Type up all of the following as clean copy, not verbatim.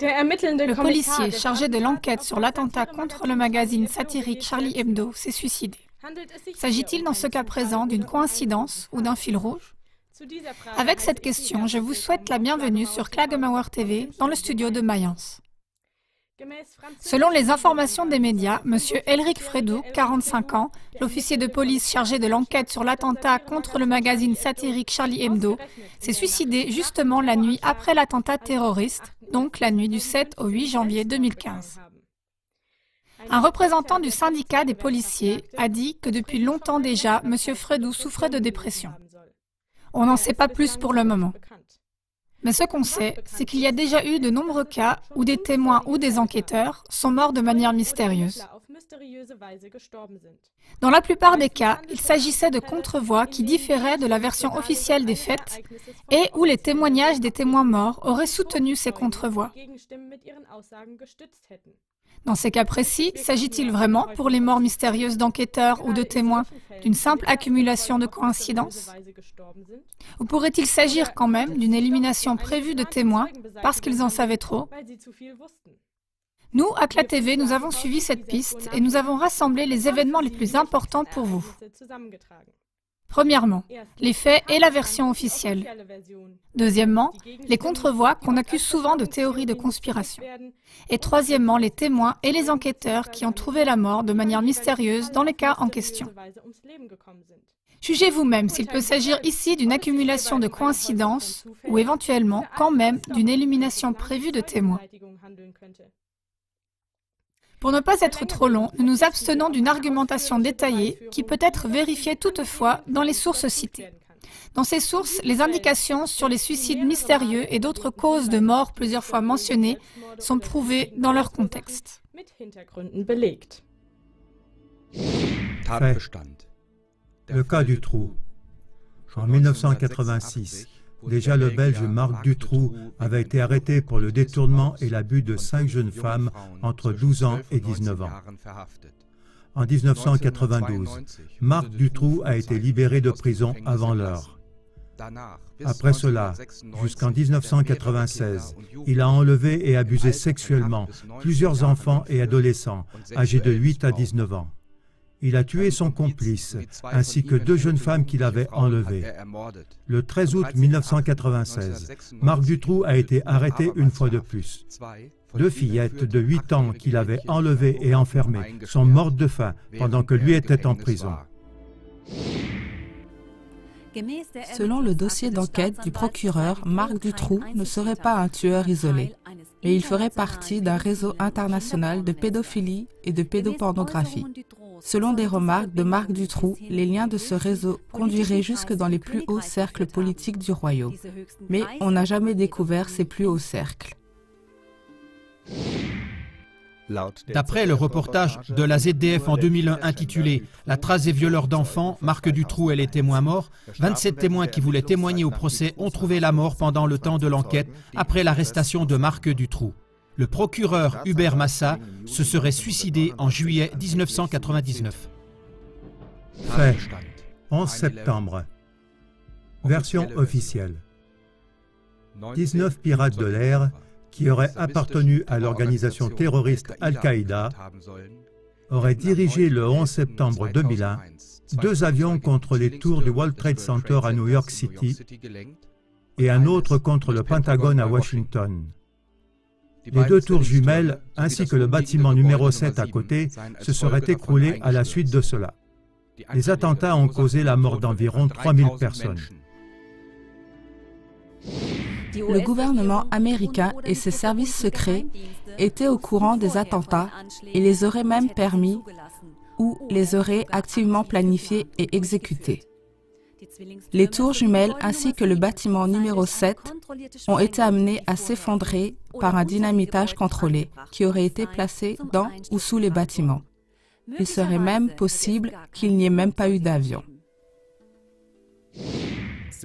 Le policier chargé de l'enquête sur l'attentat contre le magazine satirique Charlie Hebdo s'est suicidé. S'agit-il dans ce cas présent d'une coïncidence ou d'un fil rouge? Avec cette question, je vous souhaite la bienvenue sur Klagemauer TV dans le studio de Mayence. Selon les informations des médias, M. Elric Fredou, 45 ans, l'officier de police chargé de l'enquête sur l'attentat contre le magazine satirique Charlie Hebdo, s'est suicidé justement la nuit après l'attentat terroriste, donc la nuit du 7 au 8 janvier 2015. Un représentant du syndicat des policiers a dit que depuis longtemps déjà, M. Fredou souffrait de dépression. On n'en sait pas plus pour le moment. Mais ce qu'on sait, c'est qu'il y a déjà eu de nombreux cas où des témoins ou des enquêteurs sont morts de manière mystérieuse. Dans la plupart des cas, il s'agissait de contre-voix qui différaient de la version officielle des faits et où les témoignages des témoins morts auraient soutenu ces contre-voix. Dans ces cas précis, s'agit-il vraiment, pour les morts mystérieuses d'enquêteurs ou de témoins, d'une simple accumulation de coïncidences? Ou pourrait-il s'agir quand même d'une élimination prévue de témoins parce qu'ils en savaient trop? Nous, à CLA TV, nous avons suivi cette piste et nous avons rassemblé les événements les plus importants pour vous. Premièrement, les faits et la version officielle. Deuxièmement, les contre-voix qu'on accuse souvent de théories de conspiration. Et troisièmement, les témoins et les enquêteurs qui ont trouvé la mort de manière mystérieuse dans les cas en question. Jugez vous-même s'il peut s'agir ici d'une accumulation de coïncidences ou éventuellement quand même d'une élimination prévue de témoins. Pour ne pas être trop long, nous nous abstenons d'une argumentation détaillée qui peut être vérifiée toutefois dans les sources citées. Dans ces sources, les indications sur les suicides mystérieux et d'autres causes de mort plusieurs fois mentionnées sont prouvées dans leur contexte. Fait. Le cas Dutroux. En 1986, déjà le Belge Marc Dutroux avait été arrêté pour le détournement et l'abus de 5 jeunes femmes entre 12 ans et 19 ans. En 1992, Marc Dutroux a été libéré de prison avant l'heure. Après cela, jusqu'en 1996, il a enlevé et abusé sexuellement plusieurs enfants et adolescents âgés de 8 à 19 ans. Il a tué son complice, ainsi que 2 jeunes femmes qu'il avait enlevées. Le 13 août 1996, Marc Dutroux a été arrêté une fois de plus. 2 fillettes de 8 ans qu'il avait enlevées et enfermées sont mortes de faim pendant que lui était en prison. Selon le dossier d'enquête du procureur, Marc Dutroux ne serait pas un tueur isolé, mais il ferait partie d'un réseau international de pédophilie et de pédopornographie. Selon des remarques de Marc Dutroux, les liens de ce réseau conduiraient jusque dans les plus hauts cercles politiques du royaume. Mais on n'a jamais découvert ces plus hauts cercles. D'après le reportage de la ZDF en 2001 intitulé « La trace des violeurs d'enfants, Marc Dutroux et les témoins morts », 27 témoins qui voulaient témoigner au procès ont trouvé la mort pendant le temps de l'enquête après l'arrestation de Marc Dutroux. Le procureur Hubert Massa se serait suicidé en juillet 1999. Fait. 11 septembre. Version officielle. 19 pirates de l'air qui auraient appartenu à l'organisation terroriste Al-Qaïda auraient dirigé le 11 septembre 2001 2 avions contre les tours du World Trade Center à New York City et un autre contre le Pentagone à Washington. Les 2 tours jumelles, ainsi que le bâtiment numéro 7 à côté, se seraient écroulés à la suite de cela. Les attentats ont causé la mort d'environ 3000 personnes. Le gouvernement américain et ses services secrets étaient au courant des attentats et les auraient même permis ou les auraient activement planifiés et exécutés. Les tours jumelles ainsi que le bâtiment numéro 7 ont été amenés à s'effondrer par un dynamitage contrôlé qui aurait été placé dans ou sous les bâtiments. Il serait même possible qu'il n'y ait même pas eu d'avion.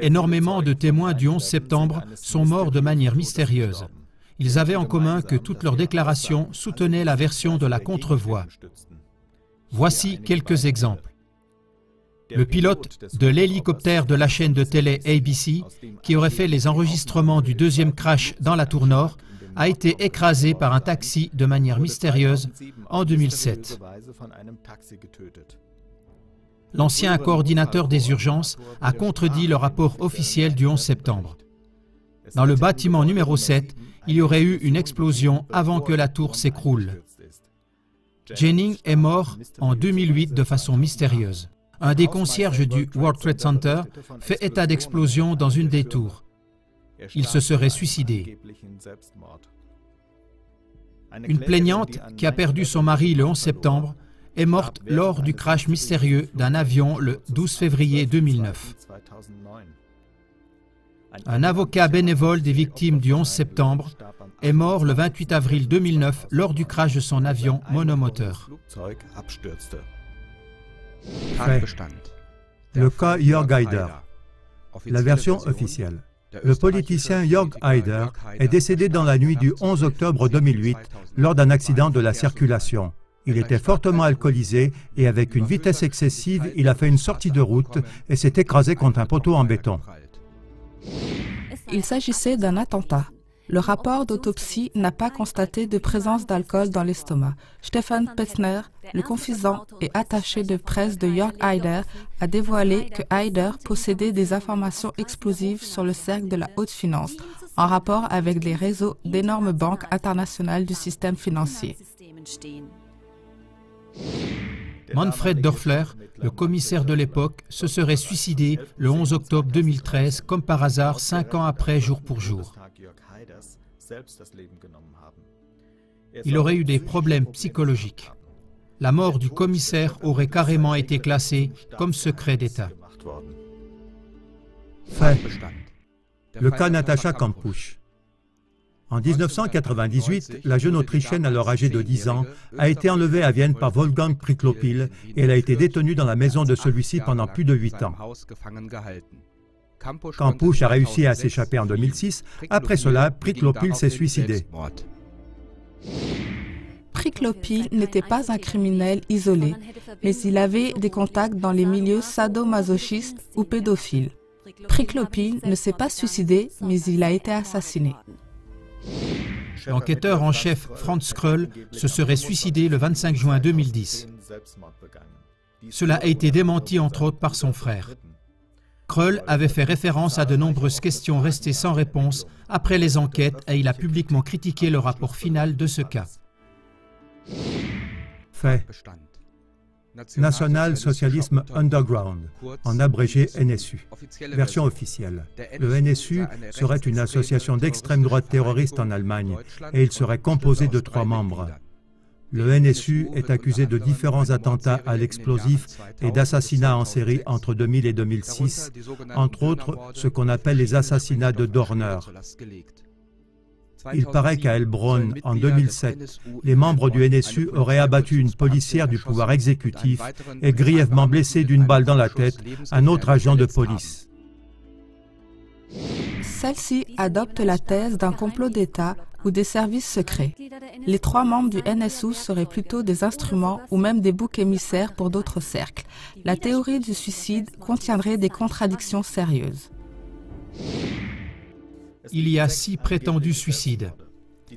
Énormément de témoins du 11 septembre sont morts de manière mystérieuse. Ils avaient en commun que toutes leurs déclarations soutenaient la version de la contre-voix. Voici quelques exemples. Le pilote de l'hélicoptère de la chaîne de télé ABC, qui aurait fait les enregistrements du 2e crash dans la tour Nord, a été écrasé par un taxi de manière mystérieuse en 2007. L'ancien coordinateur des urgences a contredit le rapport officiel du 11 septembre. Dans le bâtiment numéro 7, il y aurait eu une explosion avant que la tour s'écroule. Jennings est mort en 2008 de façon mystérieuse. Un des concierges du World Trade Center fait état d'explosion dans une des tours. Il se serait suicidé. Une plaignante qui a perdu son mari le 11 septembre est morte lors du crash mystérieux d'un avion le 12 février 2009. Un avocat bénévole des victimes du 11 septembre est mort le 28 avril 2009 lors du crash de son avion monomoteur. Fait. Le cas Jörg Haider. La version officielle. Le politicien Jörg Haider est décédé dans la nuit du 11 octobre 2008 lors d'un accident de la circulation. Il était fortement alcoolisé et avec une vitesse excessive, il a fait une sortie de route et s'est écrasé contre un poteau en béton. Il s'agissait d'un attentat. Le rapport d'autopsie n'a pas constaté de présence d'alcool dans l'estomac. Stefan Pessner, le confident et attaché de presse de Jörg Haider, a dévoilé que Haider possédait des informations explosives sur le cercle de la haute finance, en rapport avec les réseaux d'énormes banques internationales du système financier. Manfred Dörfler, le commissaire de l'époque, se serait suicidé le 11 octobre 2013, comme par hasard 5 ans après, jour pour jour. Il aurait eu des problèmes psychologiques. La mort du commissaire aurait carrément été classée comme secret d'État. Fait. Le cas Natascha Kampusch. En 1998, la jeune Autrichienne, alors âgée de 10 ans, a été enlevée à Vienne par Wolfgang Priklopil et elle a été détenue dans la maison de celui-ci pendant plus de 8 ans. Kampusch a réussi à s'échapper en 2006. Après cela, Priklopil s'est suicidé. Priklopil n'était pas un criminel isolé, mais il avait des contacts dans les milieux sadomasochistes ou pédophiles. Priklopil ne s'est pas suicidé, mais il a été assassiné. L'enquêteur en chef Franz Kröll se serait suicidé le 25 juin 2010. Cela a été démenti entre autres par son frère. Kröll avait fait référence à de nombreuses questions restées sans réponse après les enquêtes et il a publiquement critiqué le rapport final de ce cas. Fait. National Socialism Underground, en abrégé NSU. Version officielle. Le NSU serait une association d'extrême droite terroriste en Allemagne et il serait composé de 3 membres. Le NSU est accusé de différents attentats à l'explosif et d'assassinats en série entre 2000 et 2006, entre autres ce qu'on appelle les assassinats de Dorner. Il paraît qu'à Heilbronn, en 2007, les membres du NSU auraient abattu une policière du pouvoir exécutif et grièvement blessé d'une balle dans la tête un autre agent de police. Celle-ci adopte la thèse d'un complot d'État ou des services secrets. Les 3 membres du NSU seraient plutôt des instruments ou même des boucs émissaires pour d'autres cercles. La théorie du suicide contiendrait des contradictions sérieuses. Il y a 6 prétendus suicides.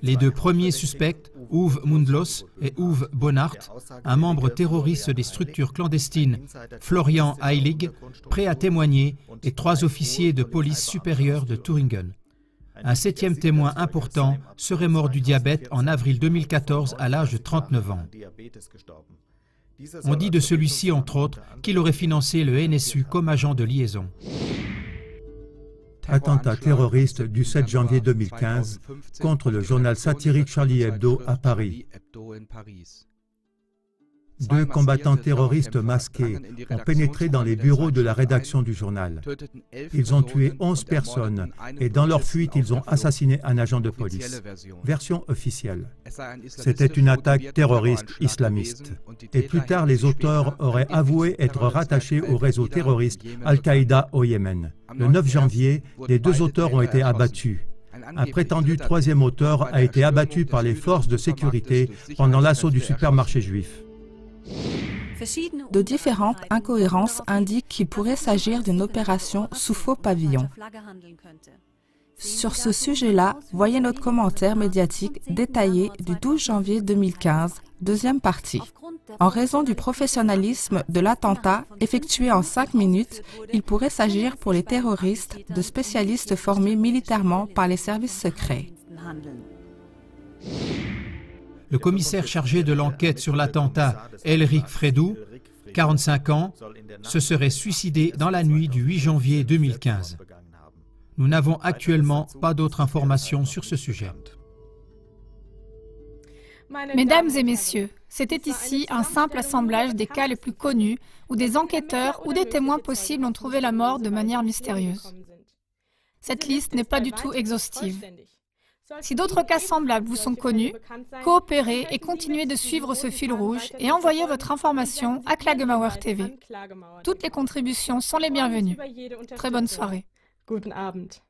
Les 2 premiers suspects, Uwe Mundlos et Uwe Bonnard, un membre terroriste des structures clandestines, Florian Heilig, prêt à témoigner, et 3 officiers de police supérieure de Thuringen. Un 7e témoin important serait mort du diabète en avril 2014 à l'âge de 39 ans. On dit de celui-ci, entre autres, qu'il aurait financé le NSU comme agent de liaison. Attentat terroriste du 7 janvier 2015 contre le journal satirique Charlie Hebdo à Paris. 2 combattants terroristes masqués ont pénétré dans les bureaux de la rédaction du journal. Ils ont tué 11 personnes et dans leur fuite, ils ont assassiné un agent de police. Version officielle. C'était une attaque terroriste islamiste. Et plus tard, les auteurs auraient avoué être rattachés au réseau terroriste Al-Qaïda au Yémen. Le 9 janvier, les 2 auteurs ont été abattus. Un prétendu 3e auteur a été abattu par les forces de sécurité pendant l'assaut du supermarché juif. De différentes incohérences indiquent qu'il pourrait s'agir d'une opération sous faux pavillon. Sur ce sujet-là, voyez notre commentaire médiatique détaillé du 12 janvier 2015, deuxième partie. En raison du professionnalisme de l'attentat effectué en 5 minutes, il pourrait s'agir pour les terroristes de spécialistes formés militairement par les services secrets. Le commissaire chargé de l'enquête sur l'attentat, Elric Fredou, 45 ans, se serait suicidé dans la nuit du 8 janvier 2015. Nous n'avons actuellement pas d'autres informations sur ce sujet. Mesdames et messieurs, c'était ici un simple assemblage des cas les plus connus où des enquêteurs ou des témoins possibles ont trouvé la mort de manière mystérieuse. Cette liste n'est pas du tout exhaustive. Si d'autres cas semblables vous sont connus, coopérez et continuez de suivre ce fil rouge et envoyez votre information à Klagemauer TV. Toutes les contributions sont les bienvenues. Très bonne soirée. Guten Abend.